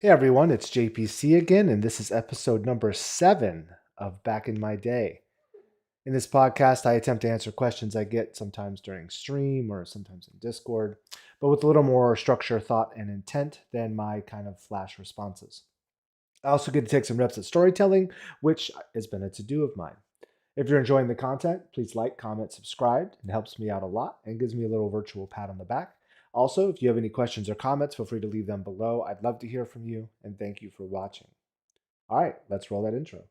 Hey everyone, it's JPC again, and this is episode number 7 of Back in My Day. In this podcast, I attempt to answer questions I get sometimes during stream or sometimes in Discord, but with a little more structure, thought, and intent than my kind of flash responses. I also get to take some reps at storytelling, which has been a to do of mine. If you're enjoying the content, please like, comment, subscribe. It helps me out a lot and gives me a little virtual pat on the back. Also, if you have any questions or comments, feel free to leave them below. I'd love to hear from you, and thank you for watching. All right, let's roll that intro.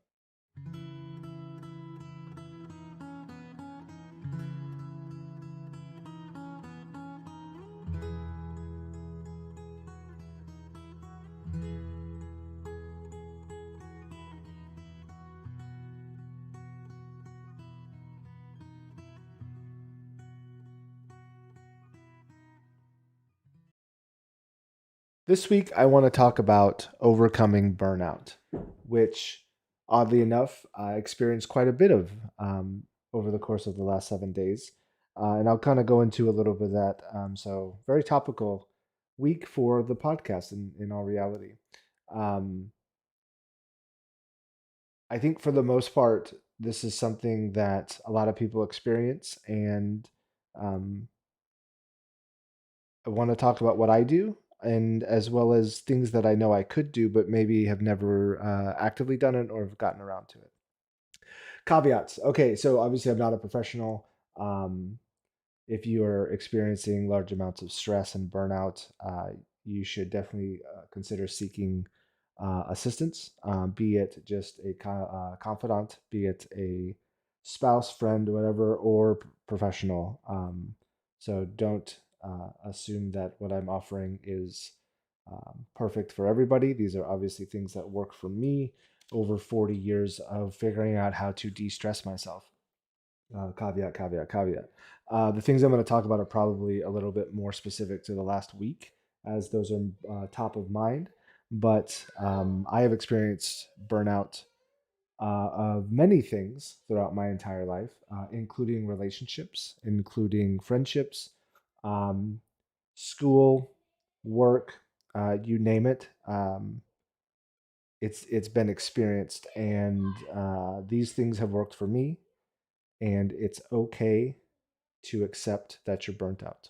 This week, I want to talk about overcoming burnout, which, oddly enough, I experienced quite a bit of over the course of the last 7 days. And I'll kind of go into a little bit of that. So, very topical week for the podcast in all reality. Um, I think for the most part, this is something that a lot of people experience. And um, I want to talk about what I do and as well as things that I know I could do, but maybe have never actively done it or have gotten around to it. Caveats. Okay, so obviously I'm not a professional. Um, if you are experiencing large amounts of stress and burnout, you should definitely consider seeking assistance, be it just a confidant, be it a spouse, friend, whatever, or professional. So don't assume that what I'm offering is perfect for everybody. These are obviously things that work for me over 40 years of figuring out how to de stress myself. Caveat, caveat, caveat. The things I'm going to talk about are probably a little bit more specific to the last week, as those are top of mind. But I have experienced burnout of many things throughout my entire life, including relationships, including friendships, um, school, work, you name it. It's been experienced, and these things have worked for me, and it's okay to accept that you're burnt out.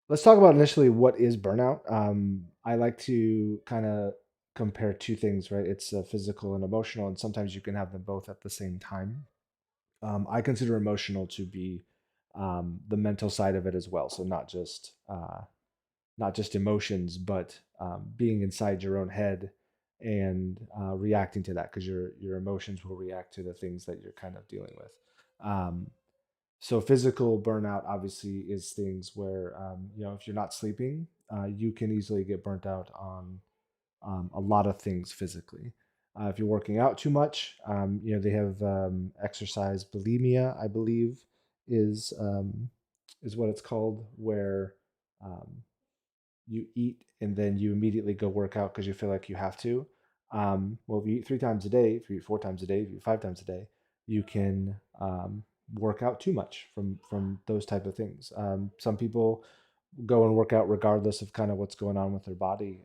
Let's talk about initially what is burnout. I like to kind of compare two things, right? It's physical and emotional, and sometimes you can have them both at the same time. I consider emotional to be the mental side of it as well. So not just emotions, but being inside your own head and reacting to that because your emotions will react to the things that you're kind of dealing with. Um, So physical burnout obviously is things where if you're not sleeping, you can easily get burnt out on a lot of things physically. If you're working out too much, they have exercise bulimia, I believe, is um, is what it's called, where um, you eat and then you immediately go work out because you feel like you have to. Well, if you eat 3 times a day, if you eat 4 times a day, if you eat 5 times a day, you can work out too much from those type of things. Some people go and work out regardless of kind of what's going on with their body.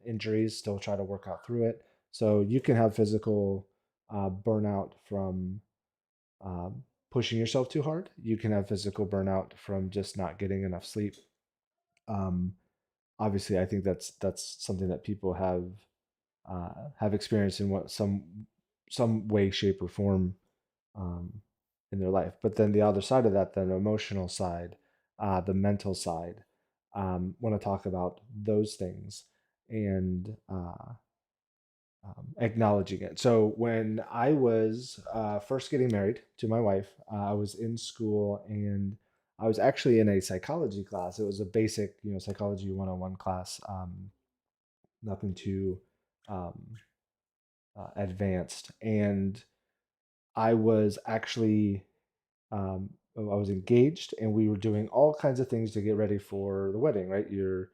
Injuries still try to work out through it. So you can have physical burnout from pushing yourself too hard. You can have physical burnout from just not getting enough sleep. Um, Obviously, I think that's something that people have experienced in what some way, shape, or form um, in their life. But then the other side of that, the emotional side, the mental side, want to talk about those things and acknowledging it. So when I was first getting married to my wife, I was in school and I was actually in a psychology class. It was a basic, psychology 101 class. Nothing too um, advanced. And I was actually I was engaged, and we were doing all kinds of things to get ready for the wedding. Right? You're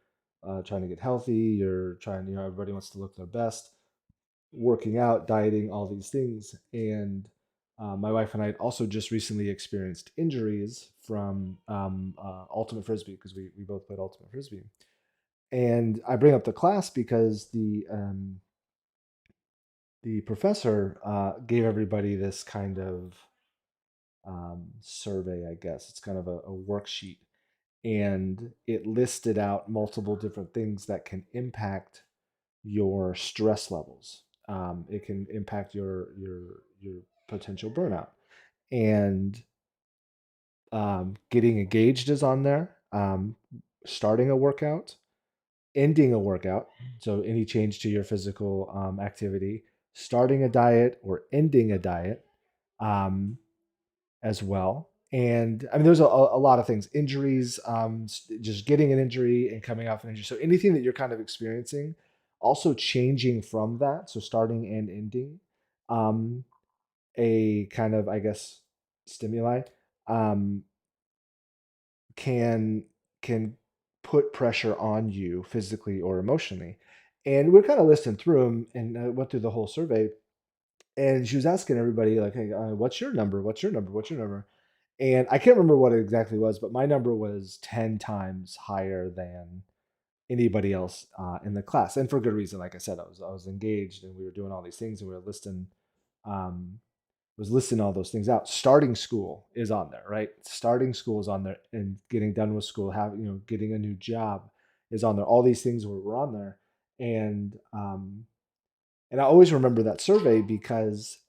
trying to get healthy. You're trying. Everybody wants to look their best. Working out, dieting, all these things. And my wife and I had also just recently experienced injuries from ultimate frisbee because we both played ultimate frisbee. And I bring up the class because the professor gave everybody this kind of survey, I guess. It's kind of a worksheet, and it listed out multiple different things that can impact your stress levels. It can impact your potential burnout, and getting engaged is on there. Starting a workout, ending a workout, so any change to your physical activity, starting a diet or ending a diet, um, as well. And I mean, there's a lot of things, injuries, just getting an injury and coming off an injury. So anything that you're kind of experiencing, also changing from that. So starting and ending, um, a kind of, I guess, stimuli, um, can can put pressure on you physically or emotionally. And we're kind of listening through them, and went through the whole survey. And she was asking everybody like, "Hey, what's your number? What's your number? What's your number?" And I can't remember what it exactly was, but my number was 10 times higher than anybody else in the class, and for good reason. Like I said, I was engaged, and we were doing all these things, and we were listing, um, was listing all those things out. Starting school is on there, right? Starting school is on there, and getting done with school, having, getting a new job is on there. All these things were on there, and I always remember that survey because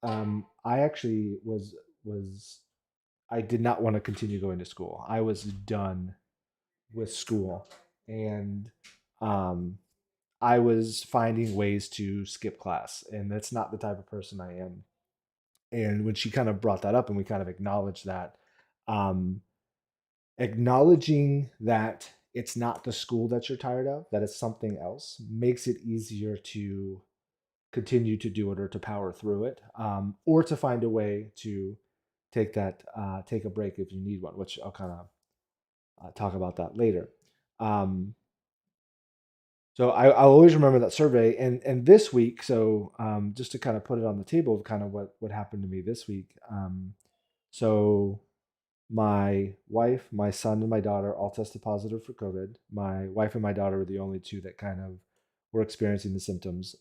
I actually was I did not want to continue going to school. I was done with school, and um, I was finding ways to skip class, and that's not the type of person I am. And when she kind of brought that up, and we kind of acknowledged that, um, acknowledging that it's not the school that you're tired of, that it's something else, makes it easier to continue to do it or to power through it, or to find a way to take a break if you need one, which I'll kind of talk about that later. Um, so I always remember that survey, and this week, so just to kind of put it on the table of kind of what happened to me this week. So my wife, my son, and my daughter all tested positive for COVID. My wife and my daughter were the only two that kind of were experiencing the symptoms.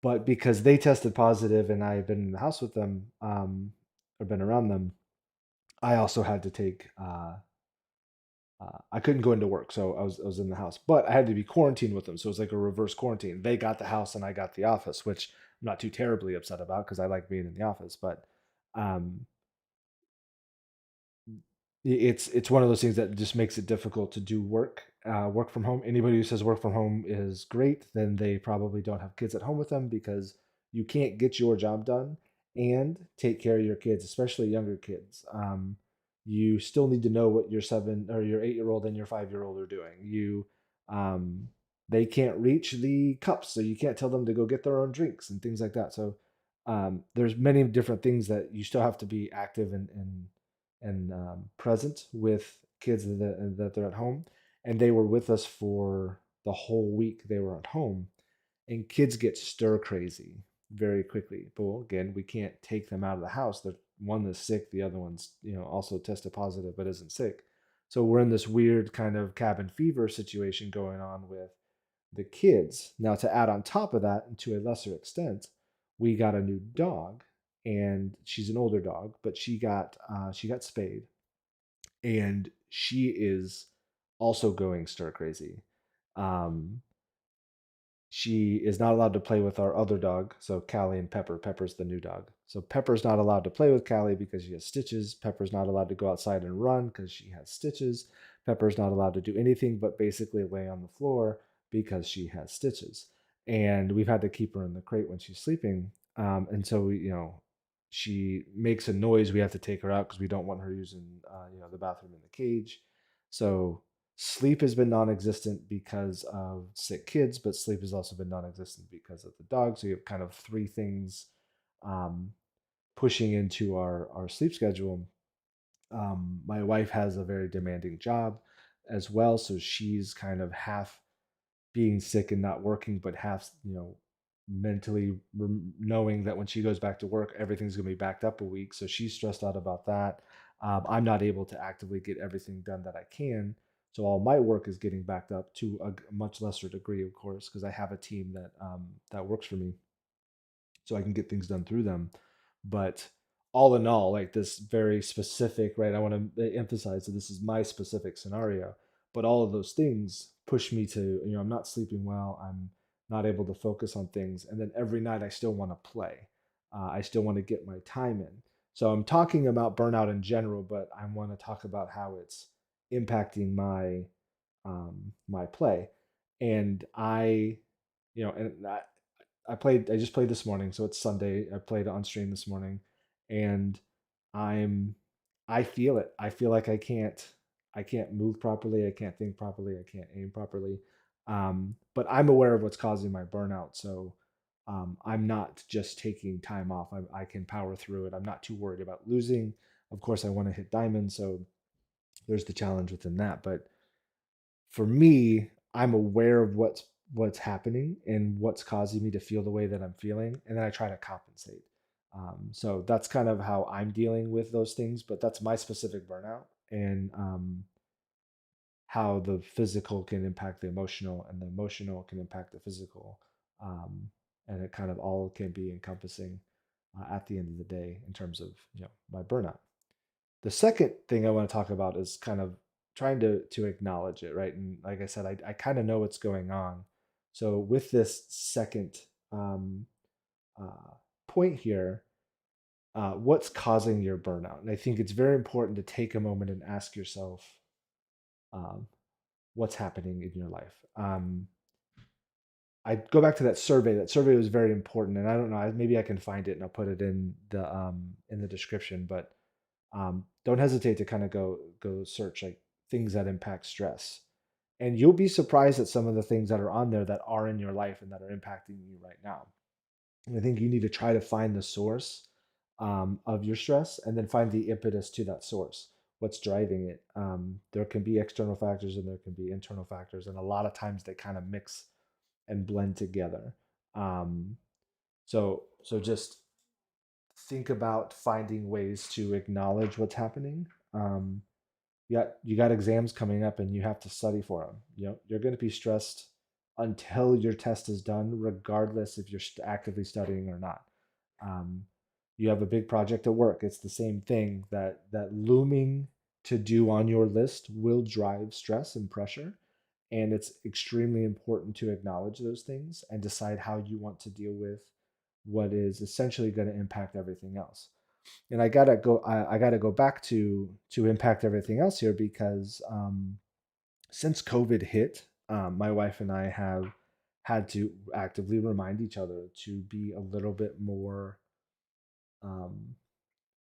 But because they tested positive and I had been in the house with them, or been around them, I also had to take. I couldn't go into work, so I was in the house, but I had to be quarantined with them. So it was like a reverse quarantine. They got the house and I got the office, which I'm not too terribly upset about because I like being in the office. But um, it's one of those things that just makes it difficult to do work from home. Anybody who says work from home is great, then they probably don't have kids at home with them, because you can't get your job done and take care of your kids, especially younger kids. You still need to know what your 8-year old and your 5-year old are doing. Um, they can't reach the cups, so you can't tell them to go get their own drinks and things like that. So there's many different things that you still have to be active and present with kids that they're at home. And they were with us for the whole week they were at home. And kids get stir crazy very quickly. But well, again, we can't take them out of the house. The one that's sick, the other one's also tested positive but isn't sick. So we're in this weird kind of cabin fever situation going on with the kids. Now, to add on top of that, and to a lesser extent, we got a new dog, and she's an older dog, but she got spayed, and she is also going stir crazy. Um, she is not allowed to play with our other dog, so Callie and Pepper. Pepper's the new dog. So Pepper's not allowed to play with Callie because she has stitches. Pepper's not allowed to go outside and run because she has stitches. Pepper's not allowed to do anything but basically lay on the floor because she has stitches. And we've had to keep her in the crate when she's sleeping. And so she makes a noise. We have to take her out because we don't want her using, the bathroom in the cage. So sleep has been non-existent because of sick kids, but sleep has also been non-existent because of the dog. So you have kind of three things um, pushing into our sleep schedule. My wife has a very demanding job as well, so she's kind of half being sick and not working, but half mentally knowing that when she goes back to work, everything's going to be backed up a week. So she's stressed out about that. I'm not able to actively get everything done that I can. So all my work is getting backed up to a much lesser degree, of course, because I have a team that works for me, so I can get things done through them. But all in all, like this very specific, right? I want to emphasize that this is my specific scenario, but all of those things push me to, I'm not sleeping well. I'm not able to focus on things. And then every night I still want to play. I still want to get my time in. So I'm talking about burnout in general, but I want to talk about how it's impacting my play. And I just played this morning, so it's Sunday. I played on stream this morning, and I'm I feel it. I feel like I can't move properly. I can't think properly. I can't aim properly. But I'm aware of what's causing my burnout, so I'm not just taking time off. I can power through it. I'm not too worried about losing. Of course, I want to hit diamond, so there's the challenge within that. But for me, I'm aware of what's happening and what's causing me to feel the way that I'm feeling, and then I try to compensate. So that's kind of how I'm dealing with those things, but that's my specific burnout, and how the physical can impact the emotional, and the emotional can impact the physical, um, and it kind of all can be encompassing at the end of the day in terms of my burnout. The second thing I want to talk about is kind of trying to acknowledge it, right? And like I said, I kind of know what's going on. So with this second um, uh, point here, what's causing your burnout? And I think it's very important to take a moment and ask yourself, um, what's happening in your life. I go back to that survey. That survey was very important, and I don't know. Maybe I can find it and I'll put it in the description. But don't hesitate to kind of go search like things that impact stress, and you'll be surprised at some of the things that are on there that are in your life and that are impacting you right now. And I think you need to try to find the source of your stress, and then find the impetus to that source. What's driving it? There can be external factors and there can be internal factors, and a lot of times they kind of mix and blend together. Um, so just think about finding ways to acknowledge what's happening. Um, you got exams coming up and you have to study for them. You're going to be stressed until your test is done, regardless if you're actively studying or not. Um, you have a big project at work. It's the same thing. That looming to do on your list will drive stress and pressure, and it's extremely important to acknowledge those things and decide how you want to deal with what is essentially going to impact everything else. And I gotta go back to impact everything else here, because since COVID hit, my wife and I have had to actively remind each other to be a little bit more um,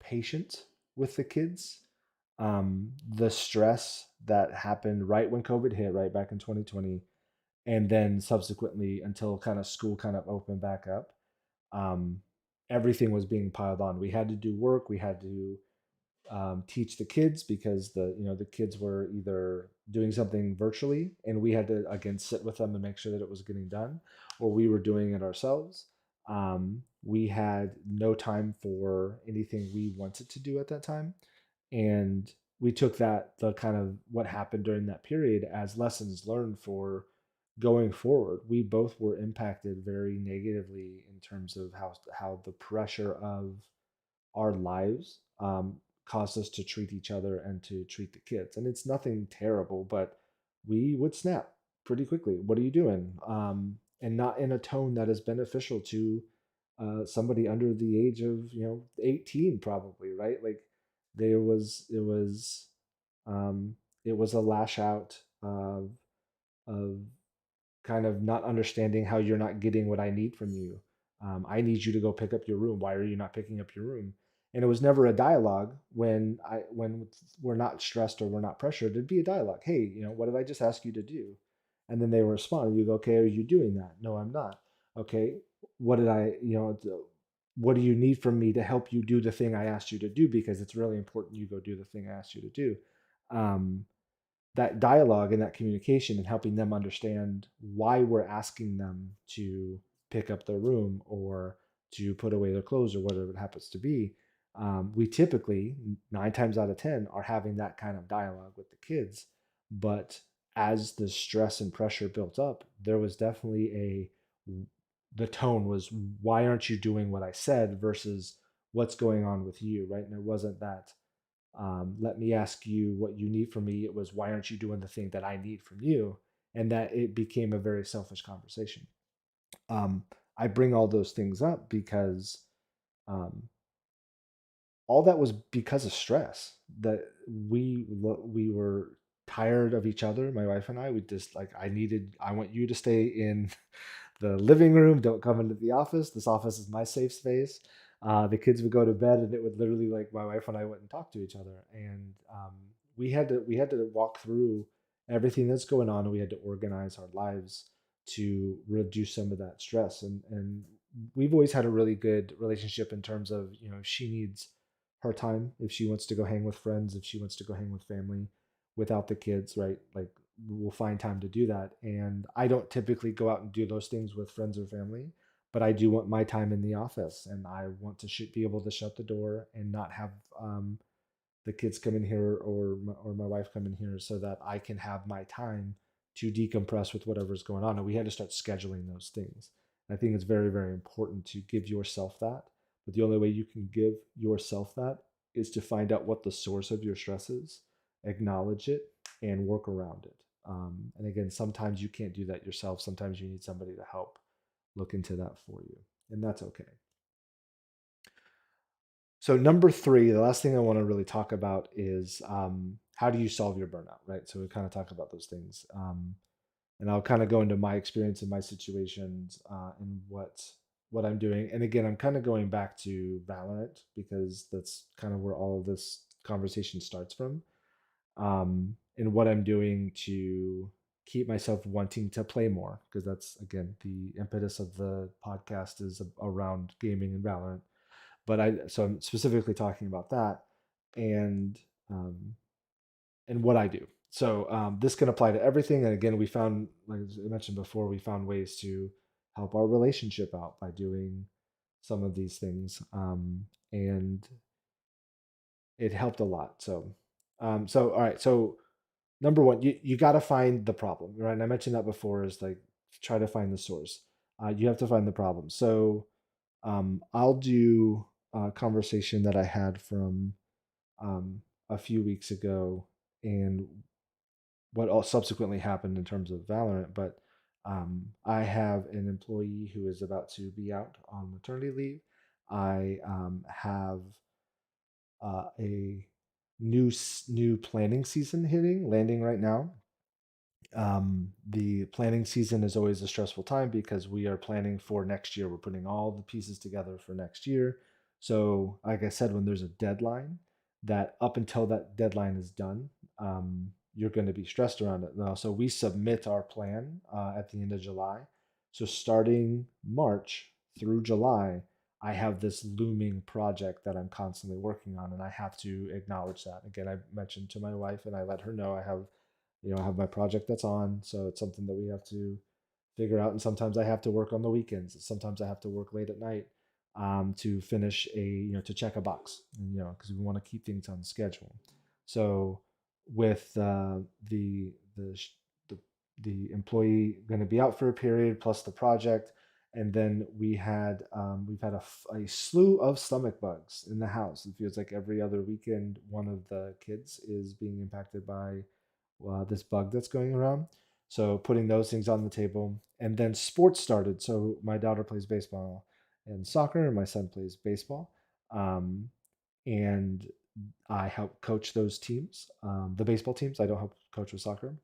patient with the kids. The stress that happened right when COVID hit, right back in 2020, and then subsequently until kind of school kind of opened back up, um, everything was being piled on. We had to do work. We had to teach the kids, because the kids were either doing something virtually and we had to again sit with them and make sure that it was getting done, or we were doing it ourselves. We had no time for anything we wanted to do at that time, and we took the kind of what happened during that period as lessons learned for going forward. We both were impacted very negatively in terms of how the pressure of our lives caused us to treat each other and to treat the kids. And it's nothing terrible, but we would snap pretty quickly. What are you doing? And not in a tone that is beneficial to somebody under the age of 18, probably, right? Like there was um, it was a lash out of kind of not understanding how you're not getting what I need from you. I need you to go pick up your room. Why are you not picking up your room? And it was never a dialogue when we're not stressed or we're not pressured. It'd be a dialogue. Hey, what did I just ask you to do? And then they will respond. You go, okay, are you doing that? No, I'm not. Okay, what did what do you need from me to help you do the thing I asked you to do? Because it's really important you go do the thing I asked you to do. Um, that dialogue and that communication, and helping them understand why we're asking them to pick up their room or to put away their clothes or whatever it happens to be. We typically 9 times out of 10 are having that kind of dialogue with the kids. But as the stress and pressure built up, there was definitely the tone was, why aren't you doing what I said versus what's going on with you, right? And it wasn't that, let me ask you what you need from me. It was, why aren't you doing the thing that I need from you? And that it became a very selfish conversation. Um, I bring all those things up because um, all that was because of stress. That we were tired of each other, my wife and I. We just like, I want you to stay in the living room. Don't come into the office. This office is my safe space. The kids would go to bed, and it would literally, like, my wife and I wouldn't talk to each other. And we had to walk through everything that's going on, and we had to organize our lives to reduce some of that stress. And we've always had a really good relationship in terms of, if she needs her time, if she wants to go hang with friends, if she wants to go hang with family without the kids, right? Like, we'll find time to do that. And I don't typically go out and do those things with friends or family, but I do want my time in the office, and I want to be able to shut the door and not have the kids come in here, or my wife come in here, so that I can have my time to decompress with whatever's going on. And we had to start scheduling those things. And I think it's very, very important to give yourself that. But the only way you can give yourself that is to find out what the source of your stress is, acknowledge it, and work around it. And again, sometimes you can't do that yourself. Sometimes you need somebody to help look into that for you, and that's okay. So number three, the last thing I want to really talk about is, how do you solve your burnout, right? So we kind of talk about those things, and I'll kind of go into my experience and my situations, and what I'm doing. And again, I'm kind of going back to Valorant because that's kind of where all of this conversation starts from, and what I'm doing to keep myself wanting to play more, because that's again the impetus of the podcast is around gaming and Valorant. So I'm specifically talking about that, and um, and what I do. So this can apply to everything. And again, we found, like I mentioned before, we found ways to help our relationship out by doing some of these things, and it helped a lot. So all right. So number one, you got to find the problem, right? And I mentioned that before, is like, try to find the source. You have to find the problem. So I'll do a conversation that I had from um, a few weeks ago, and what all subsequently happened in terms of Valorant. But I have an employee who is about to be out on maternity leave. I have a new planning season landing right now. The planning season is always a stressful time because we are planning for next year. We're putting all the pieces together for next year. So, like I said, when there's a deadline, that up until that deadline is done, you're going to be stressed around it. Now, so we submit our plan at the end of July. So, starting March through July, I have this looming project that I'm constantly working on, and I have to acknowledge that. Again, I mentioned to my wife, and I let her know I have my project that's on, so it's something that we have to figure out. And sometimes I have to work on the weekends. Sometimes I have to work late at night, to finish to check a box, and, because we want to keep things on schedule. So with the the employee going to be out for a period, plus the project, and then we've had a slew of stomach bugs in the house. It feels like every other weekend one of the kids is being impacted by this bug that's going around. So putting those things on the table, and then sports started. So my daughter plays baseball and soccer, and my son plays baseball, um, and I help coach those teams, the baseball teams. I don't help coach with soccer,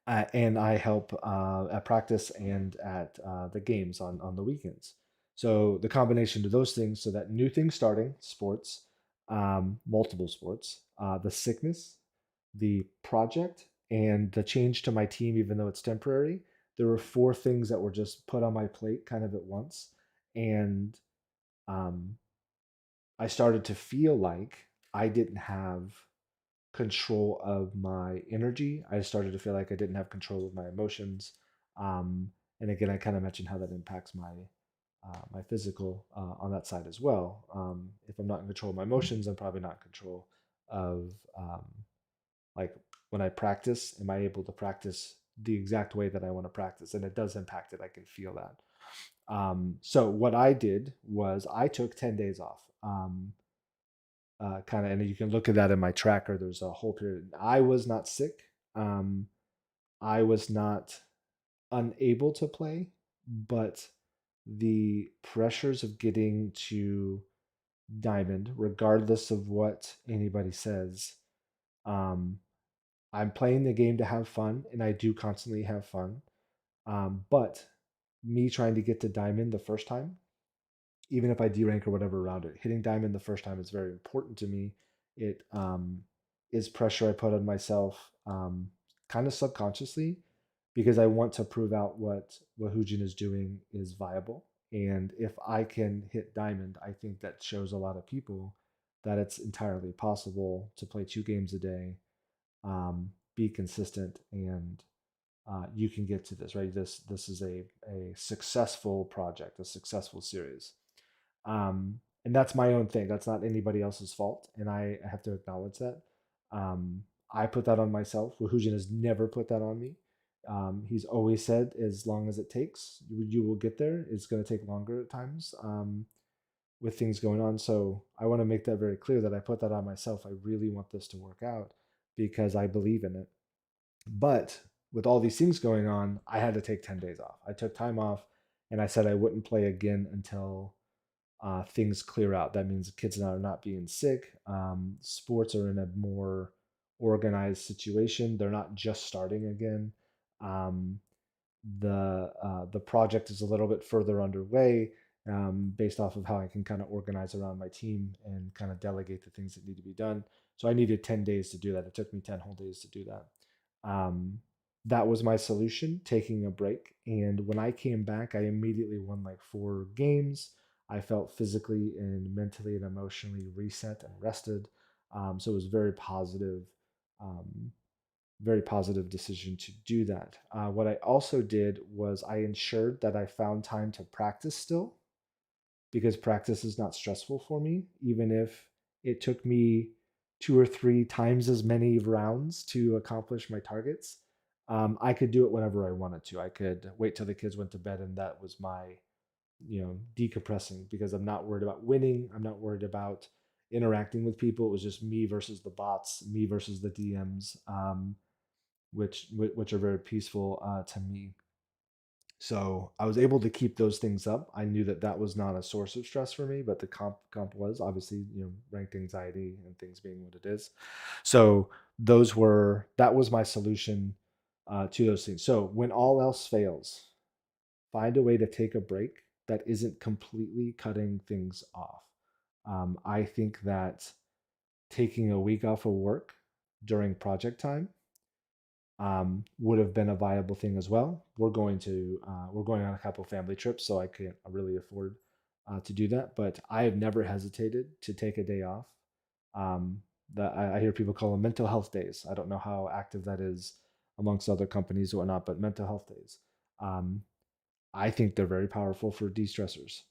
and I help at practice and at the games on the weekends. So the combination of those things, so that new things starting, sports, multiple sports, the sickness, the project, and the change to my team, even though it's temporary. There were four things that were just put on my plate kind of at once. And um, I started to feel like I didn't have control of my energy. I started to feel like I didn't have control of my emotions. And again, I kind of mentioned how that impacts my physical on that side as well. If I'm not in control of my emotions, I'm probably not in control of, like, when I practice, am I able to practice the exact way that I want to practice? And it does impact it. I can feel that. So what I did was I took 10 days off. Kind of, and you can look at that in my tracker. There's a whole period. I was not sick. Um, I was not unable to play, but the pressures of getting to diamond, regardless of what anybody says, um, I'm playing the game to have fun, and I do constantly have fun. But me trying to get to diamond the first time, even if I derank or whatever around it, hitting diamond the first time is very important to me. It is pressure I put on myself, kind of subconsciously, because I want to prove out what Hujin is doing is viable. And if I can hit diamond, I think that shows a lot of people that it's entirely possible to play 2 games a day, be consistent, and you can get to this, right. This is a successful project, a successful series. And that's my own thing. That's not anybody else's fault, and I have to acknowledge that. Um, I put that on myself. Wahujin has never put that on me. He's always said, as long as it takes, you will get there. It's going to take longer at times, with things going on. So I want to make that very clear that I put that on myself. I really want this to work out because I believe in it. But with all these things going on, I had to take 10 days off. I took time off, and I said I wouldn't play again until things clear out. That means the kids are not being sick. Sports are in a more organized situation. They're not just starting again. Um, the project is a little bit further underway, based off of how I can kind of organize around my team and kind of delegate the things that need to be done. So I needed 10 days to do that. It took me 10 whole days to do that. Um, that was my solution, taking a break. And when I came back, I immediately won like 4 games. I felt physically and mentally and emotionally reset and rested. So it was um, very positive decision to do that. What I also did was I ensured that I found time to practice still, because practice is not stressful for me, even if it took me 2 or 3 times as many rounds to accomplish my targets. I could do it whenever I wanted to. I could wait till the kids went to bed, and that was my, decompressing, because I'm not worried about winning. I'm not worried about interacting with people. It was just me versus the bots, me versus the DMs, which are very peaceful to me. So I was able to keep those things up. I knew that that was not a source of stress for me, but the comp was obviously, ranked anxiety and things being what it is. So that was my solution to those things. So when all else fails, find a way to take a break that isn't completely cutting things off. I think that taking a week off of work during project time would have been a viable thing as well. We're going on a couple family trips, so I can't really afford to do that. But I have never hesitated to take a day off. Um, that I hear people call them mental health days. I don't know how active that is amongst other companies or whatnot, but mental health days. Um, I think they're very powerful for de-stressors.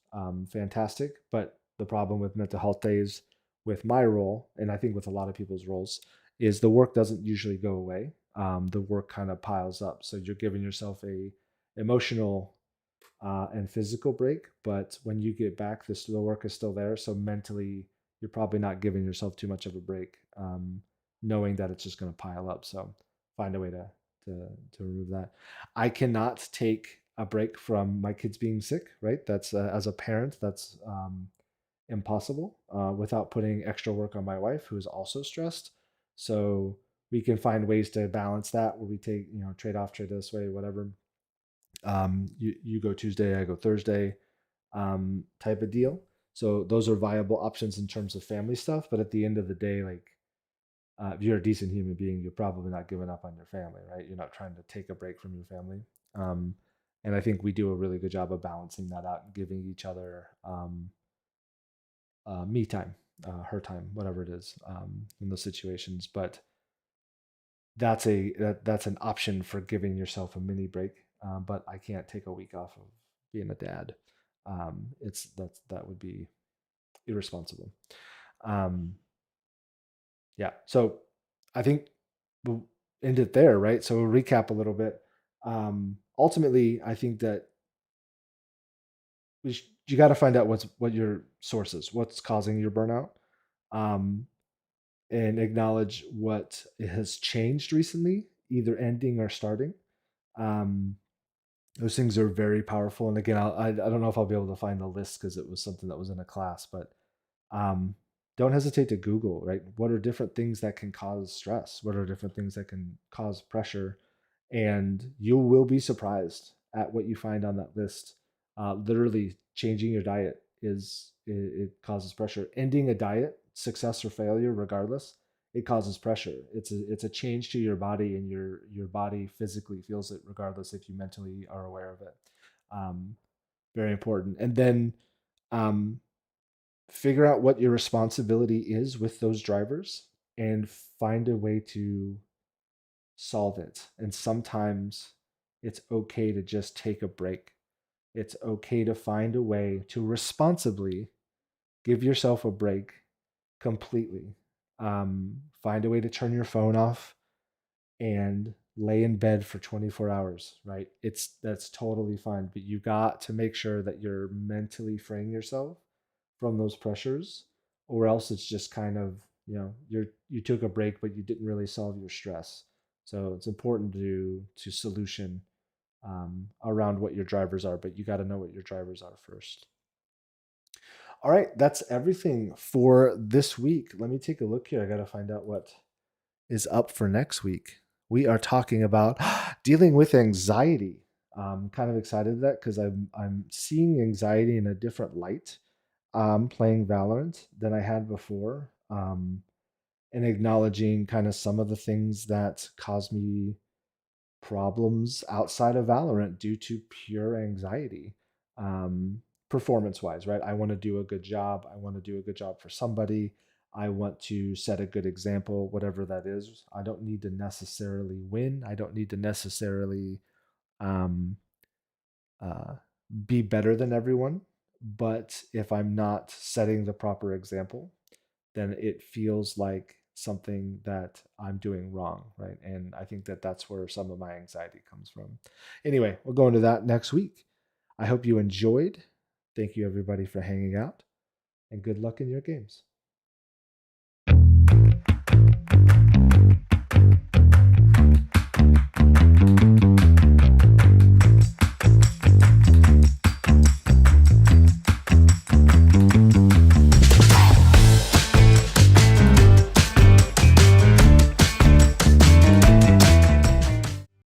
Fantastic. But the problem with mental health days, with my role, and I think with a lot of people's roles, is the work doesn't usually go away. The work kind of piles up. So you're giving yourself a emotional and physical break. But when you get back, the work is still there. So mentally, you're probably not giving yourself too much of a break, knowing that it's just going to pile up. So find a way to remove that. I cannot take a break from my kids being sick. Right? That's as a parent, that's impossible without putting extra work on my wife, who is also stressed. So we can find ways to balance that, where we take, trade off, trade this way, whatever. You go Tuesday, I go Thursday, type of deal. So those are viable options in terms of family stuff. But at the end of the day, like, if you're a decent human being, you're probably not giving up on your family, right? You're not trying to take a break from your family. Um, and I think we do a really good job of balancing that out and giving each other me time, her time, whatever it is, in those situations. But that's an option for giving yourself a mini break. But I can't take a week off of being a dad. That would be irresponsible. Um, yeah. So I think end it there, right? So we'll recap a little bit. Ultimately, I think that you got to find out what your source is, what's causing your burnout, um, and acknowledge what has changed recently, either ending or starting. Um, those things are very powerful. And again, I don't know if I'll be able to find the list because it was something that was in a class, but um, don't hesitate to Google, right? What are different things that can cause stress? What are different things that can cause pressure? And you will be surprised at what you find on that list. Literally, changing your diet it causes pressure. Ending a diet, success or failure, regardless, it causes pressure. It's a change to your body, and your body physically feels it, regardless if you mentally are aware of it. Um, Very important. And then um, figure out what your responsibility is with those drivers and find a way to solve it. And sometimes it's okay to just take a break. It's okay to find a way to responsibly give yourself a break completely. Find a way to turn your phone off and lay in bed for 24 hours, right? That's totally fine, but you got to make sure that you're mentally freeing yourself from those pressures, or else it's just kind of, you took a break but you didn't really solve your stress. So it's important to solution around what your drivers are, but you got to know what your drivers are first. All right, that's everything for this week. Let me take a look here. I got to find out what is up for next week. We are talking about dealing with anxiety. I'm kind of excited at that because I'm seeing anxiety in a different light, playing Valorant than I had before, and acknowledging kind of some of the things that cause me problems outside of Valorant due to pure anxiety. Um, Performance wise, right? I want to do a good job. I want to do a good job for somebody. I want to set a good example, whatever that is. I don't need to necessarily win. I don't need to necessarily um, uh, be better than everyone. But if I'm not setting the proper example, then it feels like something that I'm doing wrong, right? And I think that that's where some of my anxiety comes from. Anyway, we'll go into that next week. I hope you enjoyed. Thank you, everybody, for hanging out, and good luck in your games.